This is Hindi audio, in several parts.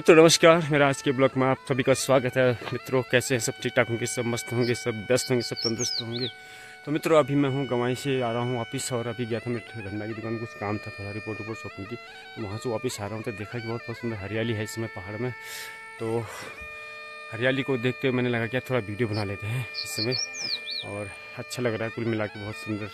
मित्रों नमस्कार, मेरा आज के ब्लॉग में आप सभी का स्वागत है। मित्रों कैसे हैं? सब ठीक ठाक होंगे, सब मस्त होंगे, सब व्यस्त होंगे, सब तंदुरुस्त होंगे। तो मित्रों अभी मैं हूँ गवाई से आ रहा हूँ वापस, और अभी गया था मैं गन्ना की दुकान, कुछ काम था, थोड़ा रिपोर्ट शॉपिंग की, तो वहाँ से वापस आ रहा हूँ तो देखा कि बहुत सुंदर हरियाली है इस समय पहाड़ में। तो हरियाली को देख के मैंने लगा कि थोड़ा वीडियो बना लेते हैं इस समय, और अच्छा लग रहा है। कुल मिला के बहुत सुंदर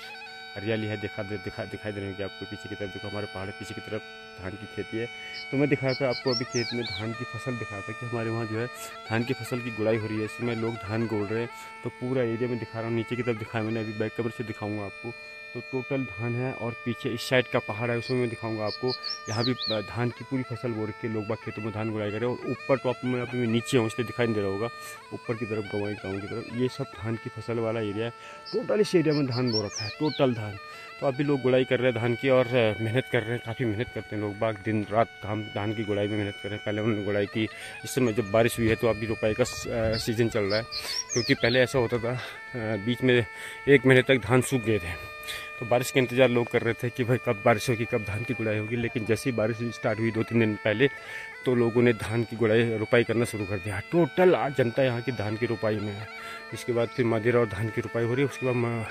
हरियाली है। दिखाई दे रही है आपको पीछे की तरफ। देखो हमारे पहाड़ पीछे की तरफ धान की खेती है। तो मैं दिखाया था आपको अभी खेत में धान की फसल दिखाया था कि हमारे वहाँ जो है धान की फसल की गुड़ाई हो रही है। इस समय लोग धान गोड़ रहे हैं। तो पूरा एरिया में दिखा रहा हूँ, नीचे की तरफ दिखाया मैंने, अभी बैक कवर से दिखाऊंगा आपको। तो टोटल धान है, और पीछे इस साइड का पहाड़ है उसमें मैं दिखाऊंगा आपको। यहाँ भी धान की पूरी फसल बो रखी है, लोग बाग खेतों में धान गुड़ाई कर रहे हैं। और ऊपर टॉप में अभी मैं नीचे हूँ इसलिए दिखाई नहीं दे रहा होगा, ऊपर की तरफ गवाई गाँव की तरफ ये सब धान की फसल वाला एरिया है। टोटल इस एरिया में धान बो रखा है, टोटल धान। तो अभी लोग गुड़ाई कर रहे हैं धान की, और मेहनत कर रहे हैं, काफ़ी मेहनत करते हैं लोग बाग, दिन रात धान की गुड़ाई में मेहनत कर रहे हैं। पहले उन्होंने गुड़ाई की, इस समय जब बारिश हुई है तो अभी रुपाई का सीज़न चल रहा है। क्योंकि पहले ऐसा होता था बीच में 1 महीने तक धान सूख गए थे, तो बारिश का इंतज़ार लोग कर रहे थे कि भाई कब बारिश होगी, कब धान की गुड़ाई होगी। लेकिन जैसे ही बारिश स्टार्ट हुई 2-3 दिन पहले, तो लोगों ने धान की गुड़ाई रुपाई करना शुरू कर दिया। टोटल आज जनता यहाँ की धान की रुपाई में है। इसके बाद फिर मदिरा और धान की रुपाई हो रही है।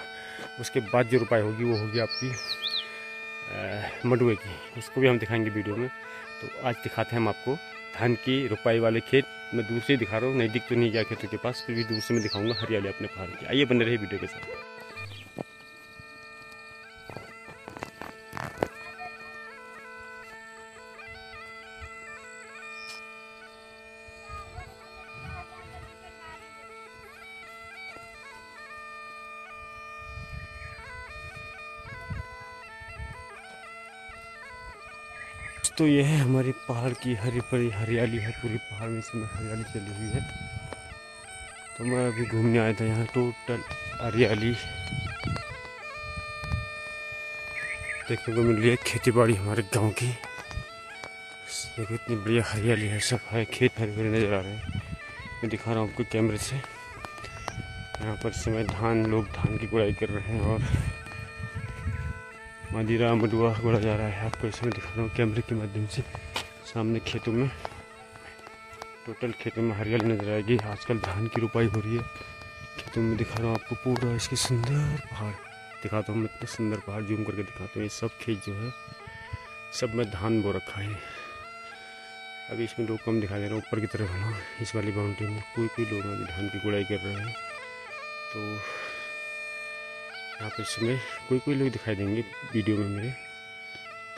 उसके बाद जो रुपाई होगी वो होगी आपकी मंडुए की, उसको भी हम दिखाएंगे वीडियो में। तो आज दिखाते हैं हम आपको धान की रुपाई वाले खेत। मैं दूर से दिखा रहा हूँ, नज़दीक तो नहीं गया खेतों के पास, फिर भी दूर से मैं दिखाऊंगा हरियाली अपने पहाड़ की। आइए बने रहे वीडियो के साथ। तो ये है हमारी पहाड़ की हरी भरी हरियाली है, पूरी पहाड़ में इसमें हरियाली चली हुई है। तो मैं अभी घूमने आया था यहाँ, टोटल हरियाली देखने को मिल रही है। खेती बाड़ी हमारे गांव की, देखो इतनी बढ़िया हरियाली है, सब है, खेत हरे भरे नज़र आ रहे हैं। मैं दिखा रहा हूँ आपको कैमरे से। यहाँ पर इस समय लोग धान की गुड़ाई कर रहे हैं, और मदिरा मंडुआ गोड़ा जा रहा है। आपको इसमें दिखा रहा हूँ कैमरे के माध्यम से। सामने खेतों में, टोटल खेतों में हरियाली नजर आएगी। आजकल धान की रुपाई हो रही है खेतों में। दिखा रहा हूँ आपको पूरा इसके सुंदर पहाड़ दिखाता हूँ मैं, इतने सुंदर पहाड़ जूम करके दिखाता हूँ। ये सब खेत जो है सब में धान बो रखा है। अभी इसमें लोग कम दिखाई दे रहे हैं, ऊपर की तरफ है ना, इस वाली बाउंड्री में कोई लोग अभी धान की गुड़ाई कर रहे हैं। तो यहाँ पर इसमें कोई लोग दिखाई देंगे वीडियो में मेरे।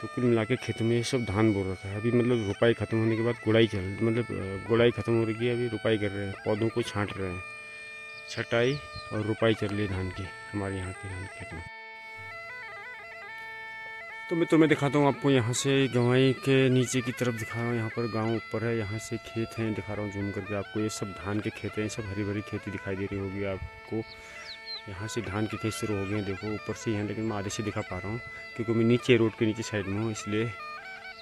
तो कुल मिला के खेतों में सब धान बो रखा है। अभी मतलब रुपाई खत्म होने के बाद गुड़ाई गुड़ाई खत्म हो रही है, अभी रुपाई कर रहे हैं, पौधों को छांट रहे हैं। छटाई और रुपाई चल रही है धान की, हमारे यहाँ के धान खेतों में। तो मैं दिखाता हूँ आपको यहाँ से गवाई के नीचे की तरफ दिखा रहा हूँ। यहाँ पर गांव ऊपर है, यहाँ से खेत हैं, दिखा रहा हूँ जूम करके आपको। ये सब धान के खेत हैं, सब हरी भरी खेती दिखाई दे रही होगी आपको। यहाँ से धान के खेत शुरू हो गए हैं, देखो ऊपर से यहाँ, लेकिन मैं आधे से दिखा पा रहा हूँ क्योंकि मैं नीचे रोड के नीचे साइड में हूँ, इसलिए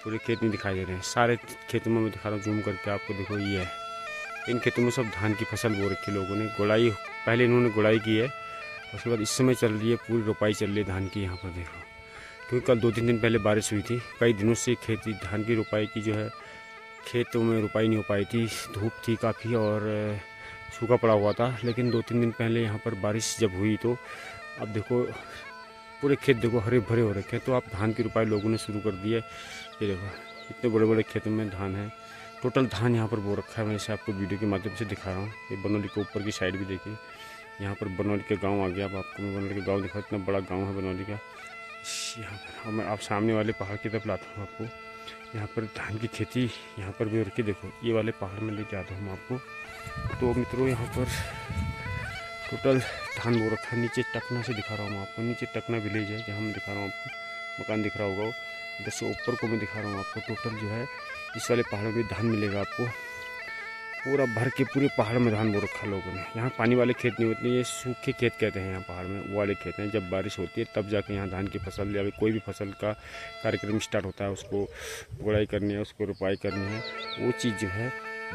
पूरे खेत नहीं दिखाई दे रहे हैं। सारे खेतों में मैं दिखा रहा हूँ जूम करके आपको। देखो ये है, इन खेतों में सब धान की फसल बो रखी है लोगों ने। गुड़ाई पहले इन्होंने गुड़ाई की है, उसके बाद इस समय चल रही है पूरी रुपाई चल रही है धान की। यहाँ पर देखो, क्योंकि कल 2-3 दिन पहले बारिश हुई थी, कई दिनों से खेती धान की रुपाई की जो है खेतों में रुपाई नहीं हो पाई थी। धूप थी काफ़ी और सूखा पड़ा हुआ था। लेकिन 2-3 दिन पहले यहाँ पर बारिश जब हुई तो अब देखो पूरे खेत देखो हरे भरे हो रखे हैं। तो आप धान की रुपाई लोगों ने शुरू कर दी है। ये देखो इतने बड़े बड़े खेतों में धान है, टोटल धान यहाँ पर बो रखा है। मैं इसे आपको वीडियो के माध्यम से दिखा रहा हूँ। ये बनौली के ऊपर की साइड भी देखिए, यहाँ पर बनौली के गाँव आ गया। अब आपको मैं बनौली के गाँव दिखा, इतना बड़ा गाँव है बनौली का। यहाँ पर मैं आप सामने वाले पहाड़ की तरफ लाता हूँ आपको। यहाँ पर धान की खेती यहाँ पर भी हो रखी है। देखो ये वाले पहाड़ में लेके आता हूँ आपको। तो मित्रों यहाँ पर टोटल धान बो रखा है। नीचे टकना से दिखा रहा हूँ आपको, नीचे टकना विलेज है जहाँ मैं दिखा रहा हूँ आपको, मकान दिख रहा होगा वो। इधर से ऊपर को मैं दिखा रहा हूँ आपको। टोटल जो है इस वाले पहाड़ों में धान मिलेगा आपको, पूरा भर के पूरे पहाड़ में धान बो रखा लोगों ने। यहाँ पानी वाले खेत नहीं होते, ये सूखे खेत कहते हैं यहाँ पहाड़ में, वो वाले खेत हैं। जब बारिश होती है तब जाके यहाँ धान की फसल या कोई भी फसल का कार्यक्रम स्टार्ट होता है, उसको गुड़ाई करनी है, उसको रुपाई करनी है, वो चीज़ जो है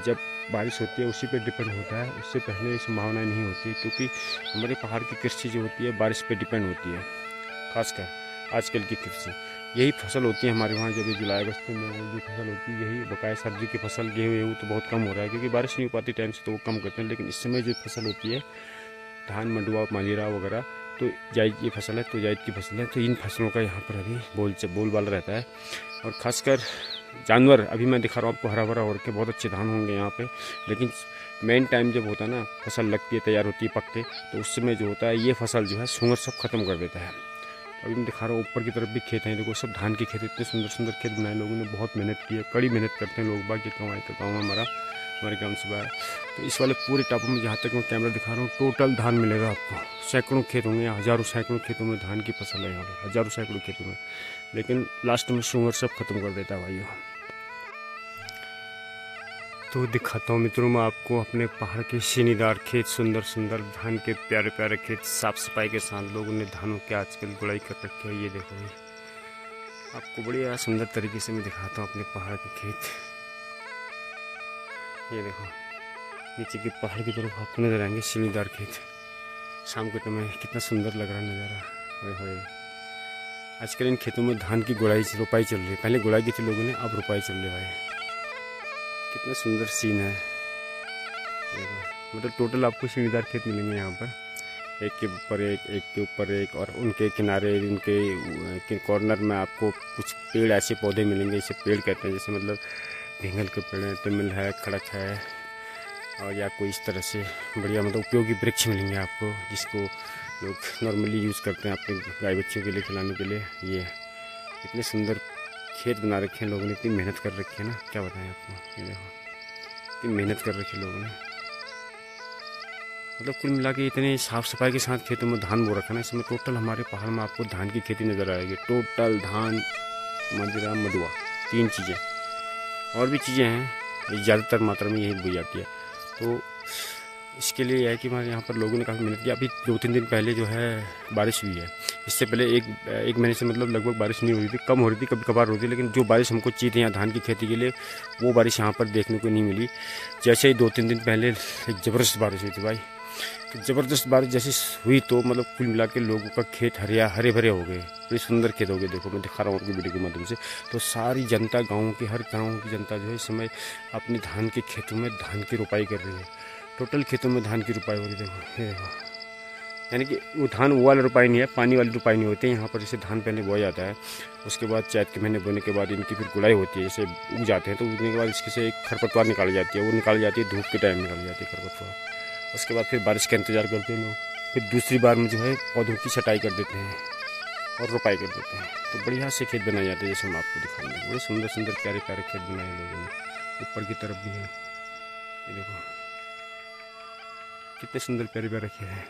जब बारिश होती है उसी पे डिपेंड होता है। उससे पहले ये संभावना नहीं होती है, क्योंकि हमारे पहाड़ की कृषि जो होती है बारिश पे डिपेंड होती है, खासकर आजकल की कृषि। यही फसल होती है हमारे वहाँ। जब ये जुलाई अगस्त में जो फसल होती है यही बकाया। सर्दी की फसल गेहूँ तो बहुत कम हो रहा है क्योंकि बारिश नहीं हो पाती टाइम से, तो वो कम करते हैं। लेकिन इस समय जो फसल होती है धान, मंडुआ, माजीरा वगैरह, तो जायद की फसल है, तो जायद की फसल है। तो इन फसलों का यहाँ पर अभी बोलबाला रहता है। और ख़ासकर जानवर, अभी मैं दिखा रहा हूँ आपको हरा भरा हो रखे, बहुत अच्छे धान होंगे यहाँ पे। लेकिन मेन टाइम जब होता है ना, फसल लगती है, तैयार होती है, पकते, तो उस समय जो होता है ये फसल जो है सूंगर सब खत्म कर देता है। अभी मैं दिखा रहा हूँ ऊपर की तरफ भी खेत हैं, देखो सब धान के खेत। इतने सुंदर सुंदर खेत बनाए लोगों ने, बहुत मेहनत की है, कड़ी मेहनत करते हैं लोग बाकी। गाँव हमारे गाँव से बाहर। तो इस वाले पूरे टापू में जहाँ तक मैं कैमरा दिखा रहा हूँ टोटल धान मिलेगा आपको। सैकड़ों खेत होंगे, हज़ारों सैकड़ों खेतों में धान की फसल है यहाँ पर, हज़ारों सैकड़ों खेतों में। लेकिन लास्ट में सूंगर सब खत्म कर देता है भाइयों। तो दिखाता हूँ मित्रों मैं आपको अपने पहाड़ के सीनीदार खेत, सुंदर सुंदर धान के प्यारे प्यारे खेत, साफ सफाई के साथ लोगों ने धानों के आजकल गुड़ाई कर रखी है। ये देखो, ये आपको बढ़िया सुंदर तरीके से मैं दिखाता हूँ अपने पहाड़ के खेत। ये देखो नीचे की पहाड़ की तरफ आपको नजर आएंगे सीनीदार खेत। शाम के टाइम कितना सुंदर लग रहा है नज़ारा। आजकल इन खेतों में धान की रोपाई चल रही है। पहले गुड़ाई की थी लोगों ने, अब रोपाई चल रही है भाई। कितना सुंदर सीन है। मतलब टोटल आपको सीढ़ीदार खेत मिलेंगे यहाँ पर, एक के ऊपर एक के ऊपर एक। और उनके किनारे, उनके कॉर्नर में आपको कुछ पेड़, ऐसे पौधे मिलेंगे, इसे पेड़ कहते हैं। जैसे मतलब भिंगल के पेड़ है, तिमिल है, खड़क है, और या कोई इस तरह से बढ़िया मतलब उपयोगी वृक्ष मिलेंगे आपको, जिसको लोग नॉर्मली यूज़ करते हैं अपने गाय बच्चों के लिए खिलाने के लिए। ये इतने सुंदर खेत बना रखे हैं लोगों ने, इतनी मेहनत कर रखी है ना, क्या बताएं आपको। ये देखो इतनी मेहनत कर रखी है लोगों ने, मतलब कुल मिला के इतने साफ़ सफाई के साथ खेतों में धान बो रखा ना। इसमें टोटल हमारे पहाड़ में आपको धान की खेती नज़र आएगी। टोटल धान, माजीरा, मंडुआ, 3 चीज़ें, और भी चीज़ें हैं, ज़्यादातर मात्रा में यही बोई जाती है। तो इसके लिए यह है कि हमारे यहाँ पर लोगों ने काफ़ी मेहनत की। अभी 2-3 दिन पहले जो है बारिश हुई है। इससे पहले एक महीने से मतलब लगभग बारिश नहीं हो रही थी, कम हो रही थी, कभी कभार होती थी। लेकिन जो बारिश हमको चाहिए थी यहाँ धान की खेती के लिए, वो बारिश यहाँ पर देखने को नहीं मिली। जैसे ही 2-3 दिन पहले एक ज़बरदस्त बारिश हुई थी भाई, तो ज़बरदस्त बारिश जैसी हुई तो मतलब कुल मिला के लोगों का खेत हरे भरे हो गए, बड़े सुंदर खेत हो गए। देखो मैं दिखा रहा हूँ आपकी वीडियो के माध्यम से। तो सारी जनता, गाँव की हर गाँव की जनता जो है इस समय अपनी धान के खेतों में धान की रोपाई कर रही है। टोटल खेतों में धान की रोपाई हो रही है। देखो ये देखो, यानी कि वो धान वो वाला रोपाई नहीं है, पानी वाली रोपाई नहीं होती है यहाँ पर। जैसे धान पहले बोया जाता है, उसके बाद चैत के महीने बोने के बाद इनकी फिर गुड़ाई होती है। जैसे उग जाते हैं तो उगने के बाद इसके से एक खरपतवार निकाली जाती है, वो निकाली जाती है धूप के टाइम निकाली जाती है खरपतवार। उसके बाद फिर बारिश का इंतज़ार करते हैं लोग, फिर दूसरी बार में जो है पौधों की छटाई कर देते हैं और रोपाई कर देते हैं। तो बढ़िया से खेत बनाए जाते हैं, जैसे हम आपको दिखाएंगे। बड़े सुंदर सुंदर प्यारे प्यारे खेत बनाए लोगों ने। ऊपर की तरफ भी है, ये देखो कितने सुंदर प्यारे प्यारे खेत हैं।